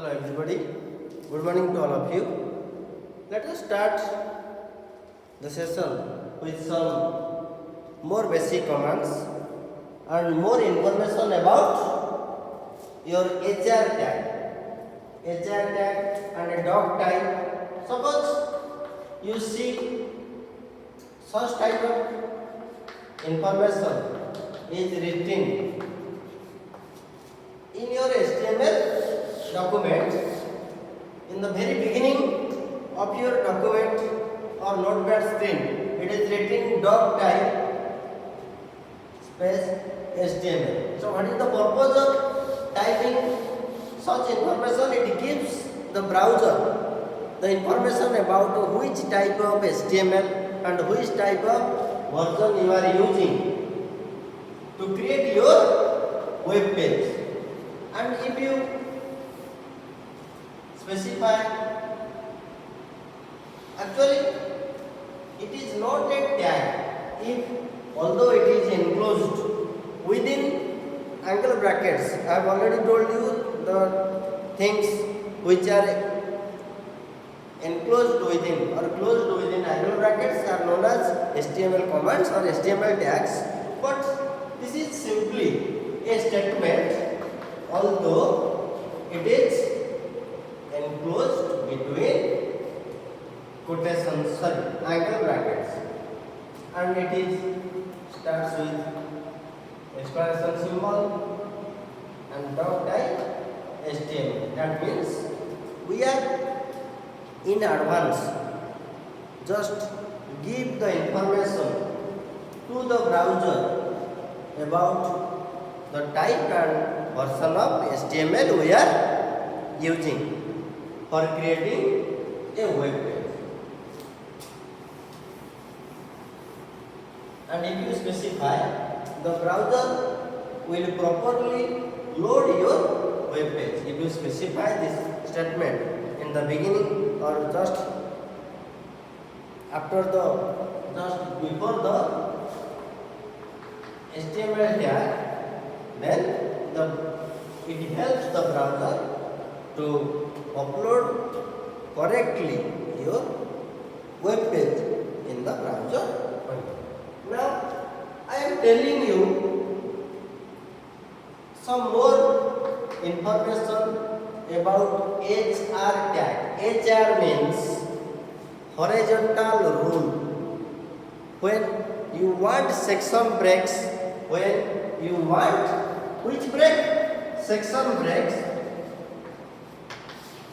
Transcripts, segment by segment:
Hello everybody, good morning to all of you. Let us start the session with some more basic commands and more information about your HR tag. HR tag and a dog tag. Suppose you see such type of information is written in your HTML document. In the very beginning of your document or notepad screen, it is written dog type space HTML. So what is the purpose of typing such information? It gives the browser the information about which type of HTML and which type of version you are using to create your web page. And if you specify, actually it is not a tag if although it is enclosed within angle brackets. I have already told you the things which are enclosed within or closed within angle brackets are known as HTML commands or HTML tags, but this is simply a statement although it is enclosed between quotations, angle brackets, and it is starts with exclamation symbol and dog type HTML. That means we are in advance just give the information to the browser about the type and version of HTML we are using for creating a web page. And if you specify, the browser will properly load your web page. If you specify this statement in the beginning or just after just before the HTML tag, then it helps the browser to upload correctly your web page in the browser. Now I am telling you some more information about HR tag. HR means horizontal rule. When you want section breaks, when you want which break? Section breaks.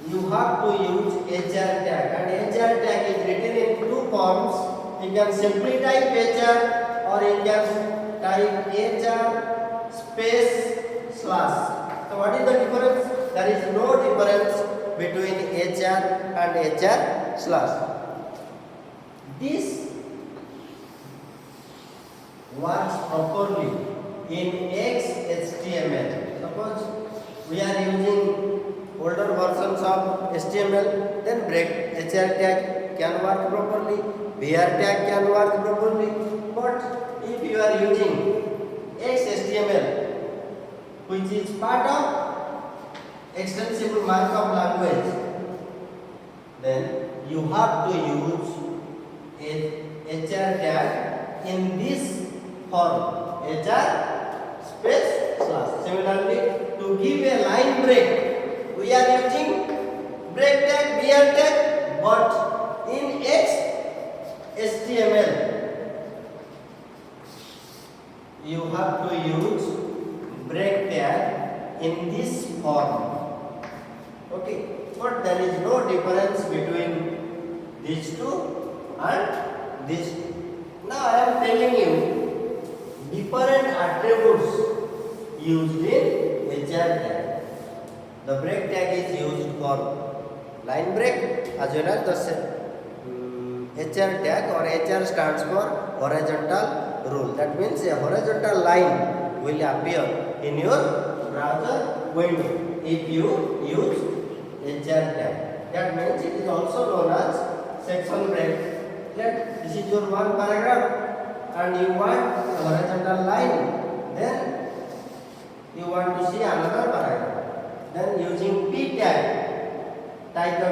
You have to use HR tag, and HR tag is written in two forms. You can simply type HR or you can type HR space slash. So what is the difference? There is no difference between HR and HR slash. This works properly in XHTML. Suppose we are using older versions of HTML, then break HR tag can work properly, BR tag can work properly. But if you are using XHTML, which is part of extensible markup language, then you have to use a HR tag in this form, HR space slash. Similarly, to give a line break, we are using break tag, BR tag, but in HTML you have to use break tag in this form. Okay, but there is no difference between these two and these two. Now I am telling you different attributes used in HR tag. The break tag is used for line break as well as the HR tag, or HR stands for horizontal rule. That means a horizontal line will appear in your browser window if you use HR tag. That means it is also known as section break. This is your one paragraph and you want a horizontal line, then you want to see another paragraph. Then using P tag, type the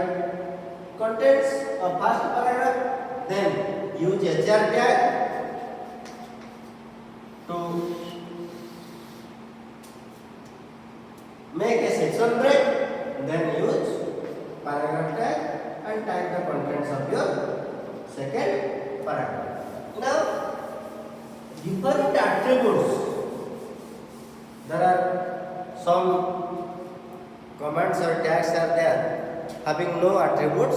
contents of first paragraph, then use HR tag to make a section break, then use paragraph tag and type the contents of your second paragraph. Now, different attributes. There are some commands or tags are there having no attributes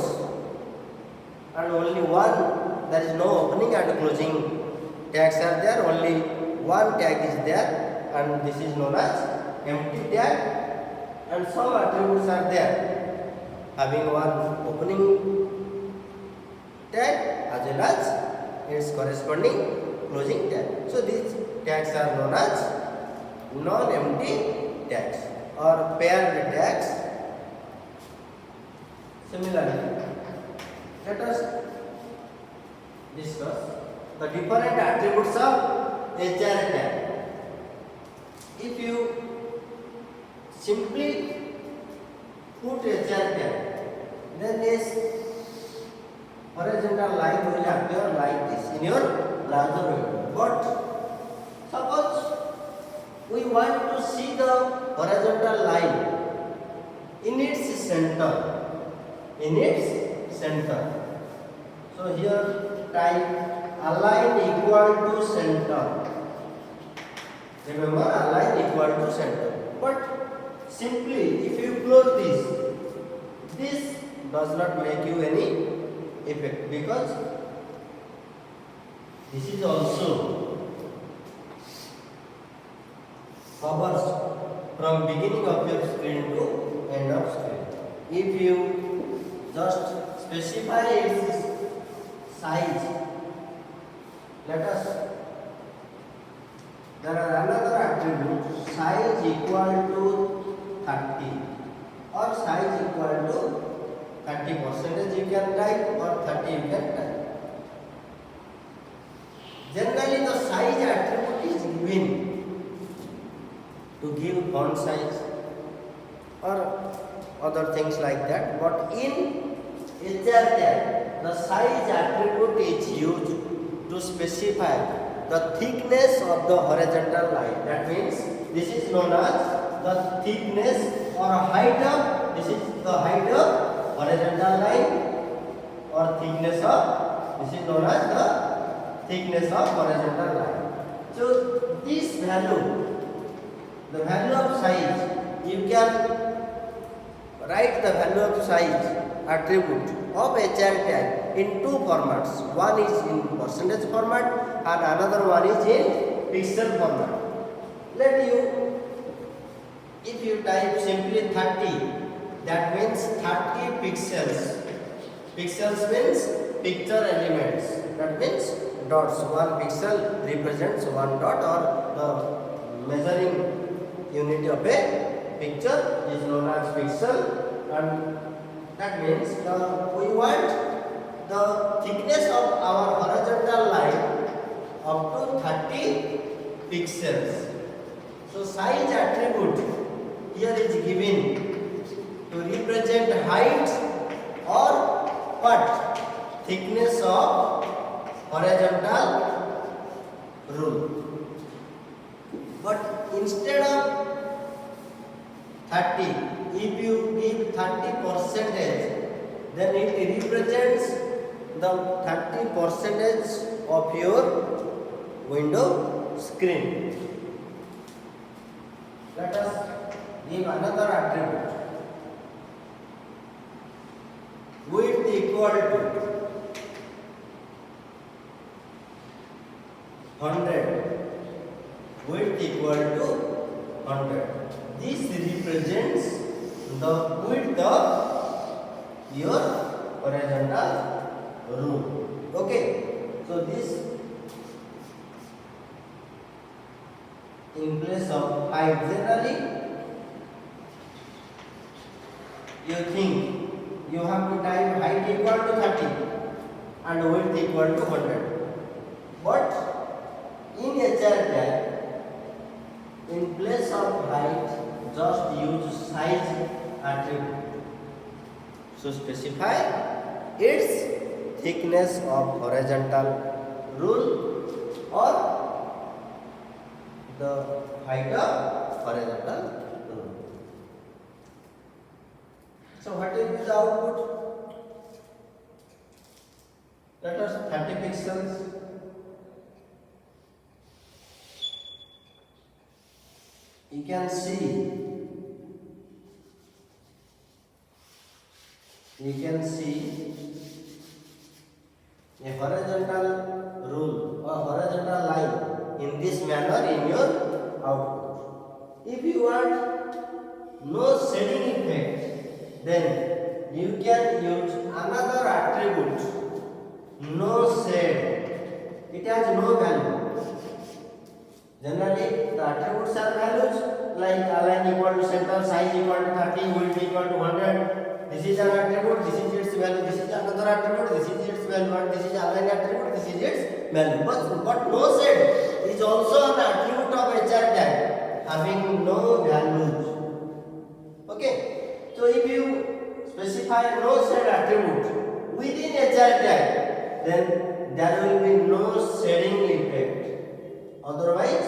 and only one, there is no opening and closing tags are there, only one tag is there and this is known as empty tag. And some attributes are there having one opening tag as well as its corresponding closing tag. So these tags are known as non-empty tags or paired tags. Similarly, let us discuss the different attributes of HR tag. If you simply put HR tag, then this horizontal line will appear like this in your browser window. But suppose we want to see the horizontal line in its center. So here type align equal to center. Remember, align equal to center. But simply if you close this does not make you any effect because this is also covers from beginning of your screen to end of screen. If you just specify its size, there are another attribute size equal to 30 or size equal to 30% you can type or 30 you can type. Generally the size attribute is given to give font size or other things like that, but in HR tag the size attribute is used to specify the thickness of the horizontal line. That means this is known as the thickness or height of, this is the height of horizontal line or thickness of, this is known as the thickness of horizontal line. So this value, the value of size, you can write the value of size attribute of HR tag in two formats. One is in percentage format and another one is in pixel format. If you type simply 30, that means 30 pixels. Pixels means picture elements. That means dots. One pixel represents one dot or the measuring unit of a picture is known as pixel, and that means we want the thickness of our horizontal line up to 30 pixels. So size attribute here is given to represent height or what? Thickness of horizontal rule. But instead of 30, if you give 30%, then it represents the 30% of your window screen. Let us give another attribute. Width equal to 100. Width equal to 100. This represents the width of your horizontal rule. Okay. So this in place of height, generally you think you have to type height equal to 30 and width equal to 100. But in HR tag, in place of height, just use size attribute. So specify its thickness of horizontal rule or the height of horizontal rule. So what will be the output? Let us 30 pixels. You can see a horizontal rule or horizontal line in this manner in your output. If you want no shading effect, then you can use another attribute, no shade. It has no value. Generally, the attributes are values like align equal to center, size equal to 30, width equal to 100. This is an attribute, this is its value, this is another attribute, this is its value, and this is align attribute, this is its value. But no shade is also an attribute of HR tag having no values. Okay, so if you specify no shade attribute within HR tag, then there will be no shading effect. Otherwise,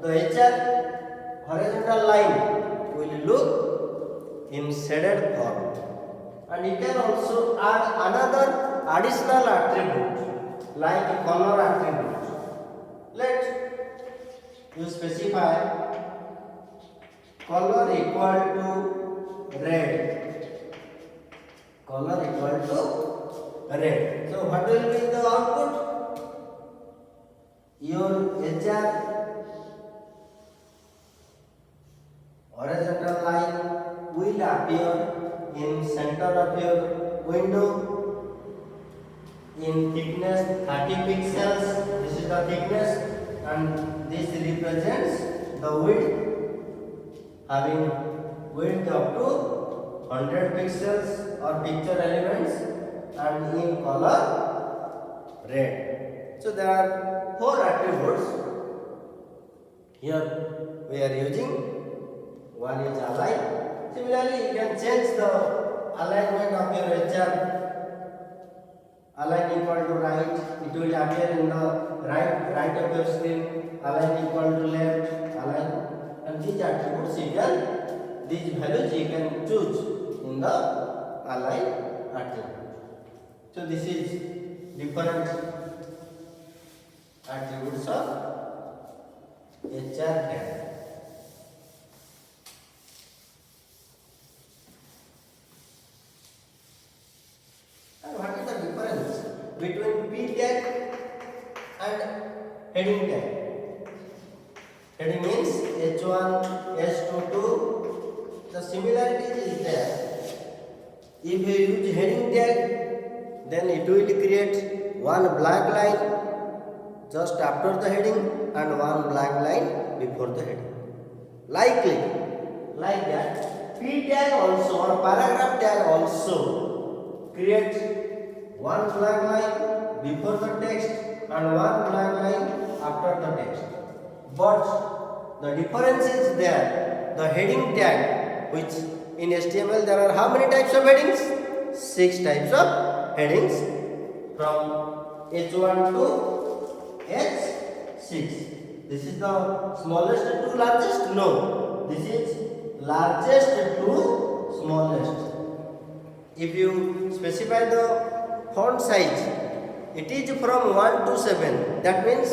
the HR horizontal line will look in shaded form. And you can also add another additional attribute like color attribute. Let you specify color equal to red. Color equal to red. So what will be the output? Your HR horizontal line will appear in center of your window in thickness 30 pixels. This is the thickness, and this represents the width, having width up to 100 pixels or picture elements, and in color red. So there are 4 attributes. Here we are using one is align. Similarly, you can change the alignment of your HR. Align equal to right, it will appear in the right of your screen. Align equal to left, align, and these attributes these values you can choose in the align attribute. So this is different attributes of HR tag. Between P tag and heading tag. Heading means H1, H22. The similarity is there. If you use heading tag, then it will create one black line just after the heading and one black line before the heading. Like that, P tag also or paragraph tag also creates one black line before the text and one black line after the text. But the difference is there. The heading tag, which in HTML there are how many types of headings? 6 types of headings from H1 to H6. This is the smallest to largest? No. This is largest to smallest. If you specify the font size, it is from 1 to 7. That means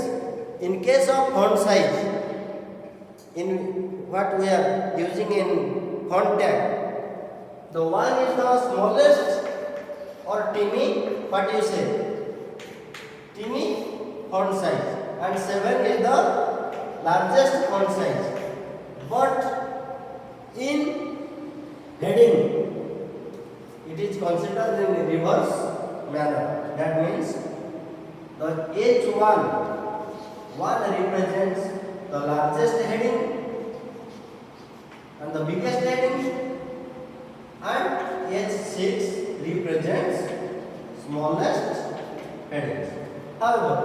in case of font size, in what we are using in font tag, the 1 is the smallest or teeny, what you say? Teeny font size, and 7 is the largest font size. But in heading, it is considered in reverse manner. That means the H1 represents the largest heading and the biggest heading, and H6 represents smallest headings. However,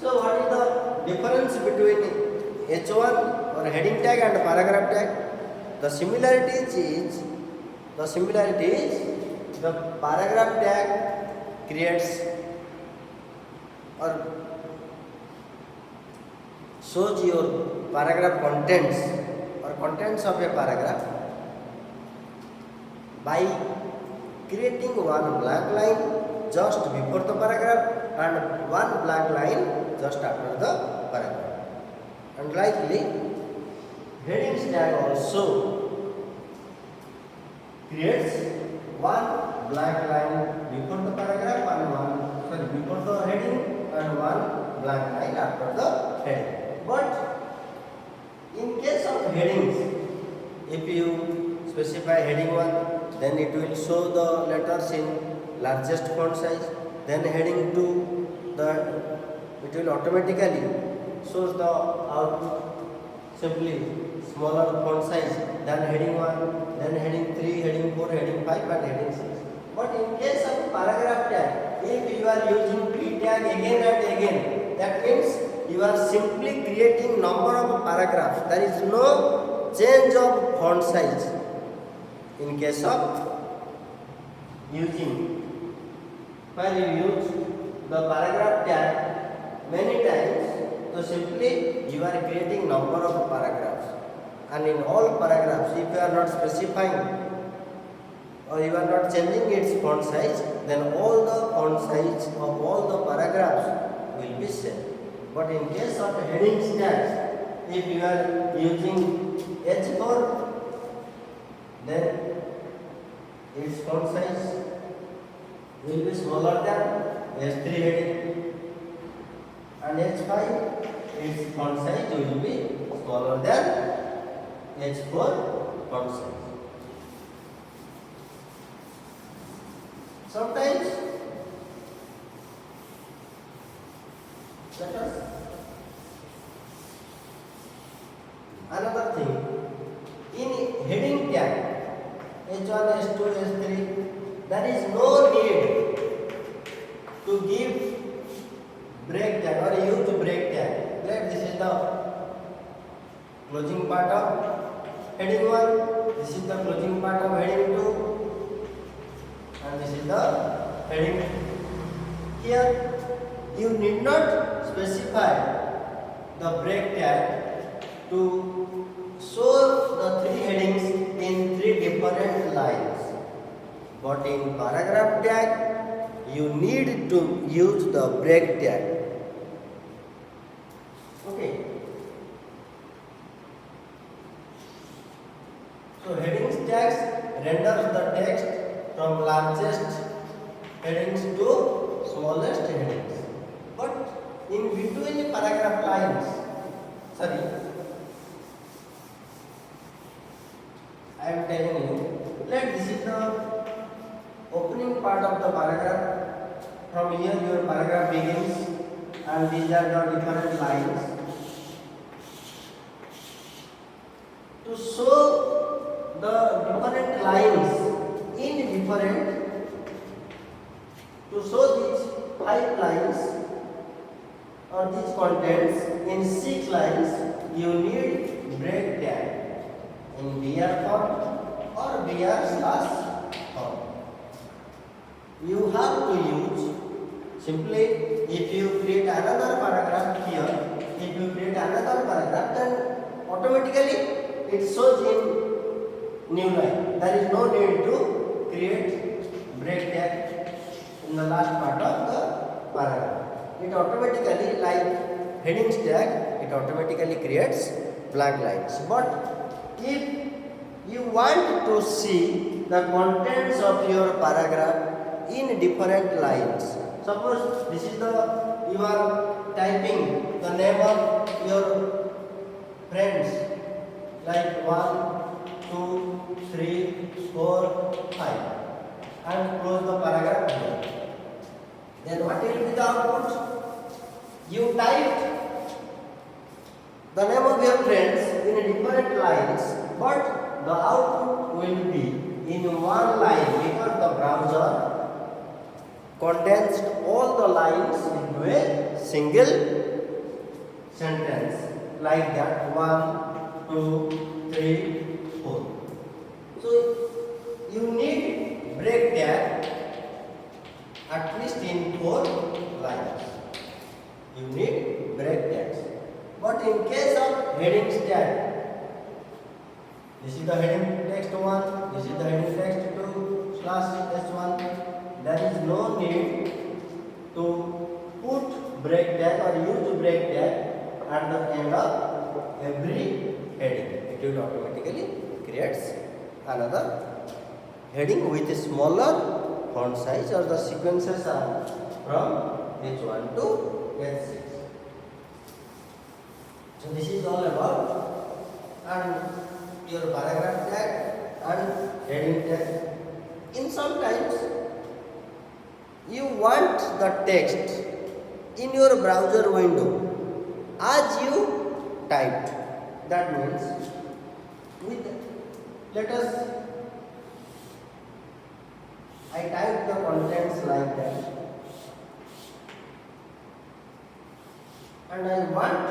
so what is the difference between H1 or heading tag and paragraph tag? The similarity is the paragraph tag creates or shows your paragraph contents or contents of a paragraph by creating one blank line just before the paragraph and one blank line just after the paragraph. And likely headings tag also creates one blank line before the paragraph and before the heading and one blank line after the heading. But in case of headings, if you specify heading 1, then it will show the letters in largest font size. Then heading 2, it will automatically shows the output simply smaller font size than heading 1, then heading 3, heading 4, heading 5 and heading 6. But in case of paragraph tag, if you are using p tag again and again, that means you are simply creating number of paragraphs. There is no change of font size. In case of using, when you use the paragraph tag many times, so simply you are creating number of paragraphs, and in all paragraphs, if you are not specifying or you are not changing its font size, then all the font size of all the paragraphs will be same. But in case of headings tags, if you are using H4, then its font size will be smaller than H3 heading, and H5 its font size will be smaller than H4 font size. Sometimes let us another thing, in heading tag H1, H2, H3, there is no need to give break tag or use break tag. Let this is the closing part of heading 1, this is the closing part of heading 2, and this is the heading 2. Here you need not specify the break tag to show the 3 headings in 3 different lines, but in paragraph tag you need to use the break tag. Okay. So headings tags renders the text from largest headings to smallest headings. But in between paragraph lines, I am telling you, this is the opening part of the paragraph. From here your paragraph begins, and these are the different lines. To show the different lines in different, to show these 5 lines or these contents in 6 lines, you need break tag in BR form or BR/form. You have to use simply, if you create another paragraph here, then automatically it shows in new line. There is no need to create break tag in the last part of the paragraph. It automatically, like headings tag, it automatically creates blank lines. But if you want to see the contents of your paragraph in different lines, suppose this is you are typing the name of your friends, like 1, 2, 3, 4, 5, and close the paragraph here. Then what will be the output? You typed the name of your friends in different lines, but the output will be in one line because the browser condensed all the lines into a single sentence, like that 1, 2, 3, 4. So you need break tag at least in 4 lines. You need break tags. But in case of heading tag, this is the heading text 1, this is the heading text 2 slash S1. There is no need to put break tag or use break tag at the end of every heading. It will automatically creates another heading with a smaller font size, or the sequences are from H1 to H6. So this is all about and your paragraph tag and heading tag. In sometimes you want the text in your browser window as you typed. That means with, let us, I type the contents like that, and I want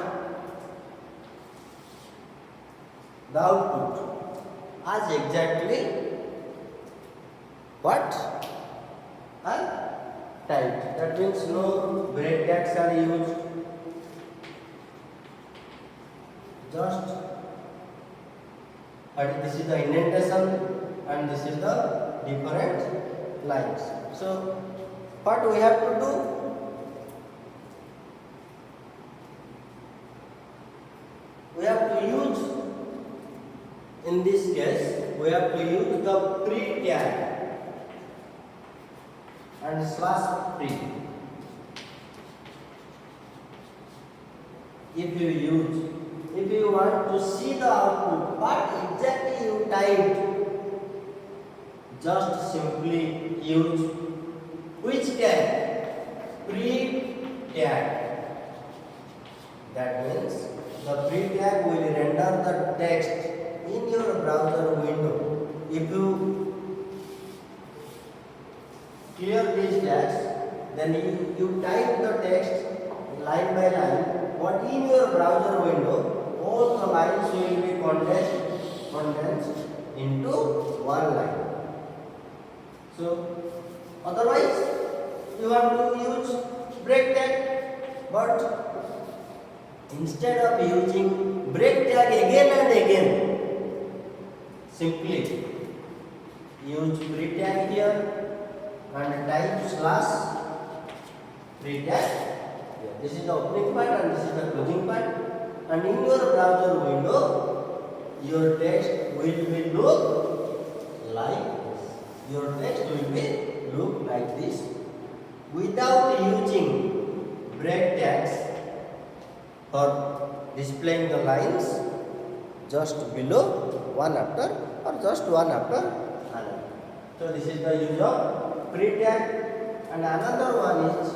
the output as exactly what I typed. That means no break tags are used. Just this is the indentation and this is the different lines. So what we have to do? We have to use, in this case, we have to use the pre tag and slash pre. If you want to see the output, what exactly you typed, just simply use which tag? Pre tag. That means the pre tag will render the text in your browser window. If you clear these tags, then you type the text line by line, but in your browser window, all the lines will be condensed into one line. So, otherwise, you have to use break tag, but instead of using break tag again and again, simply use pre tag here and type slash pre tag. This is the opening part and this is the closing part. And in your browser window, your text will be look like this. Your text will be look like this without using break tags for displaying the lines just below one after or just one after another. So this is the use of pre tag, and another one is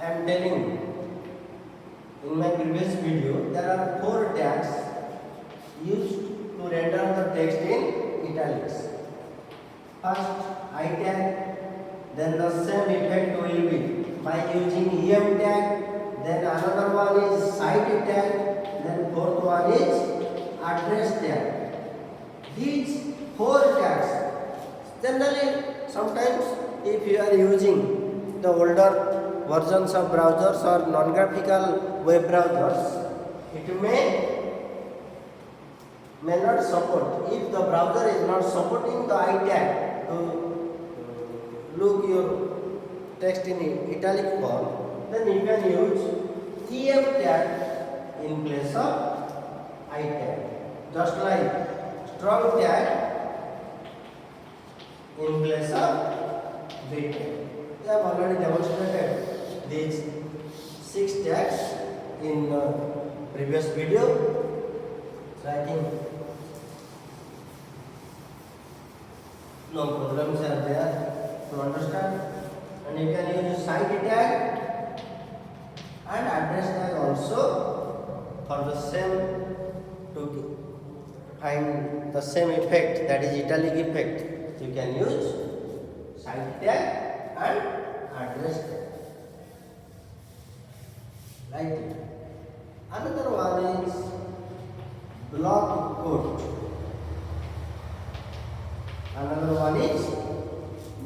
I am telling in my previous video, there are 4 tags used to render the text in italics. First, I tag, then the same effect will be by using em tag, then another one is site tag, then fourth one is address tag. These 4 tags, generally sometimes if you are using the older versions of browsers or non-graphical web browsers, it may not support. If the browser is not supporting the I tag to look your text in italic form, then you can use em tag in place of I tag. Just like strong tag in place of B tag. I have already demonstrated these 6 tags in the previous video. So I think no problems are there to understand. And you can use site tag and address tag also for the same, to find the same effect, that is italic effect. You can use site tag and address tag. Write it. Another one is block quote. Another one is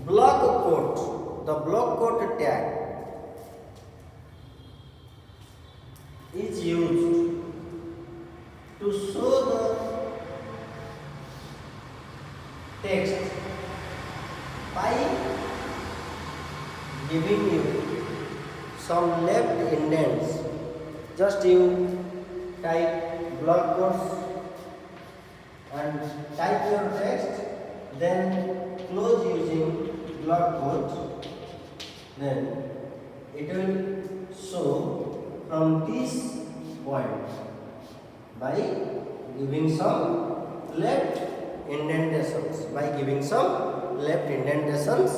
block quote. The block quote tag is used to show the text by giving you some left indents. Just you type block quotes and type your text, then close using block quote, then it will show from this point by giving some left indentations. By giving some left indentations,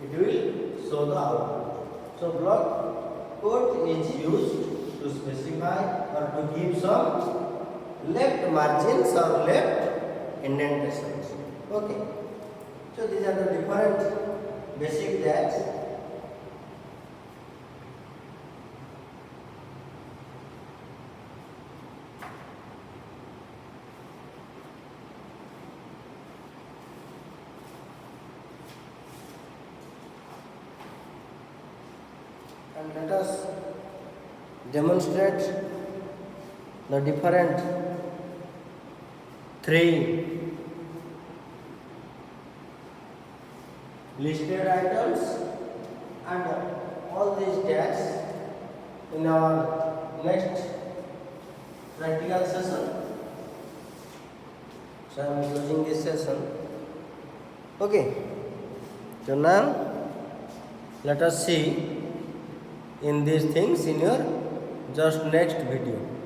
it will show the output. So block quote is used to specify or to give some left margins or left indentations. Okay. So these are the different basic tags. And let us demonstrate the different three listed items and all these tags in our next practical session. So I am closing this session. Okay. So now let us see in these things in your just next video.